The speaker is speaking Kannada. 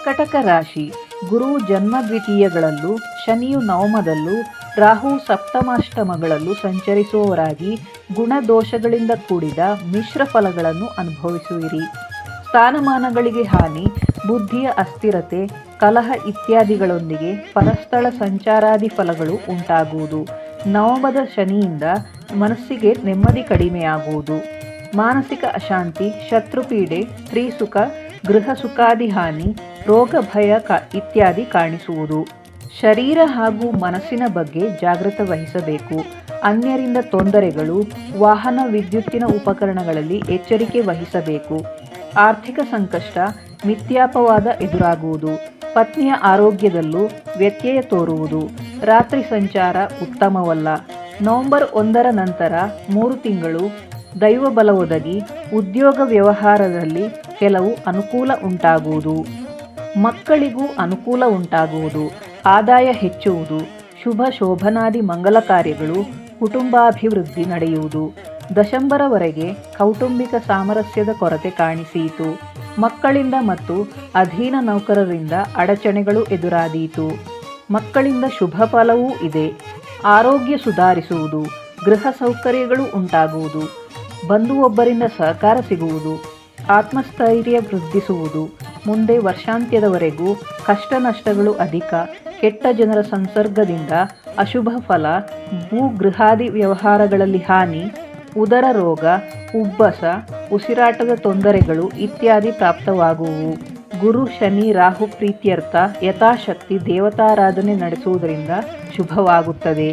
ಕಟಕ ರಾಶಿ. ಗುರು ಜನ್ಮ ದ್ವಿತೀಯಗಳಲ್ಲೂ, ಶನಿಯು ನವಮದಲ್ಲೂ, ರಾಹು ಸಪ್ತಮಾಷ್ಟಮಗಳಲ್ಲೂ ಸಂಚರಿಸುವವರಾಗಿ ಗುಣದೋಷಗಳಿಂದ ಕೂಡಿದ ಮಿಶ್ರ ಫಲಗಳನ್ನು ಅನುಭವಿಸುವಿರಿ. ಸ್ಥಾನಮಾನಗಳಿಗೆ ಹಾನಿ, ಬುದ್ಧಿಯ ಅಸ್ಥಿರತೆ, ಕಲಹ ಇತ್ಯಾದಿಗಳೊಂದಿಗೆ ಪರಸ್ಥಳ ಸಂಚಾರಾದಿ ಫಲಗಳು ಉಂಟಾಗುವುದು. ನವಮದ ಶನಿಯಿಂದ ಮನಸ್ಸಿಗೆ ನೆಮ್ಮದಿ ಕಡಿಮೆಯಾಗುವುದು. ಮಾನಸಿಕ ಅಶಾಂತಿ, ಶತ್ರುಪೀಡೆ, ಸ್ತ್ರೀ ಸುಖ, ಗೃಹ ಸುಖಾದಿ ಹಾನಿ, ರೋಗ ಭಯ ಇತ್ಯಾದಿ ಕಾಣಿಸುವುದು. ಶರೀರ ಹಾಗೂ ಮನಸ್ಸಿನ ಬಗ್ಗೆ ಜಾಗೃತ ವಹಿಸಬೇಕು. ಅನ್ಯರಿಂದ ತೊಂದರೆಗಳು, ವಾಹನ ವಿದ್ಯುತ್ತಿನ ಉಪಕರಣಗಳಲ್ಲಿ ಎಚ್ಚರಿಕೆ ವಹಿಸಬೇಕು. ಆರ್ಥಿಕ ಸಂಕಷ್ಟ, ಮಿಥ್ಯಾಪವಾದ ಎದುರಾಗುವುದು. ಪತ್ನಿಯ ಆರೋಗ್ಯದಲ್ಲೂ ವ್ಯತ್ಯಯ ತೋರುವುದು. ರಾತ್ರಿ ಸಂಚಾರ ಉತ್ತಮವಲ್ಲ. ನವೆಂಬರ್ 1ರ ನಂತರ 3 ತಿಂಗಳು ದೈವ ಬಲ ಒದಗಿ ಉದ್ಯೋಗ ವ್ಯವಹಾರದಲ್ಲಿ ಕೆಲವು ಅನುಕೂಲ ಉಂಟಾಗುವುದು. ಮಕ್ಕಳಿಗೂ ಅನುಕೂಲ ಉಂಟಾಗುವುದು. ಆದಾಯ ಹೆಚ್ಚುವುದು. ಶುಭ ಶೋಭನಾದಿ ಮಂಗಲ ಕಾರ್ಯಗಳು, ಕುಟುಂಬಾಭಿವೃದ್ಧಿ ನಡೆಯುವುದು. ದಶಂಬರವರೆಗೆ ಕೌಟುಂಬಿಕ ಸಾಮರಸ್ಯದ ಕೊರತೆ ಕಾಣಿಸಿಯಿತು. ಮಕ್ಕಳಿಂದ ಮತ್ತು ಅಧೀನ ನೌಕರರಿಂದ ಅಡಚಣೆಗಳು ಎದುರಾದೀತು. ಮಕ್ಕಳಿಂದ ಶುಭ ಫಲವೂ ಇದೆ. ಆರೋಗ್ಯ ಸುಧಾರಿಸುವುದು. ಗೃಹ ಸೌಕರ್ಯಗಳು ಉಂಟಾಗುವುದು. ಬಂಧುವೊಬ್ಬರಿಂದ ಸಹಕಾರ ಸಿಗುವುದು. ಆತ್ಮಸ್ಥೈರ್ಯ ವೃದ್ಧಿಸುವುದು. ಮುಂದೆ ವರ್ಷಾಂತ್ಯದವರೆಗೂ ಕಷ್ಟ ನಷ್ಟಗಳು ಅಧಿಕ. ಕೆಟ್ಟ ಜನರ ಸಂಸರ್ಗದಿಂದ ಅಶುಭ ಫಲ, ಭೂಗೃಹಾದಿ ವ್ಯವಹಾರಗಳಲ್ಲಿ ಹಾನಿ, ಉದರ ರೋಗ, ಉಬ್ಬಸ, ಉಸಿರಾಟದ ತೊಂದರೆಗಳು ಇತ್ಯಾದಿ ಪ್ರಾಪ್ತವಾಗುವು. ಗುರು ಶನಿ ರಾಹು ಪ್ರೀತ್ಯರ್ಥ ಯಥಾಶಕ್ತಿ ದೇವತಾರಾಧನೆ ನಡೆಸುವುದರಿಂದ ಶುಭವಾಗುತ್ತದೆ.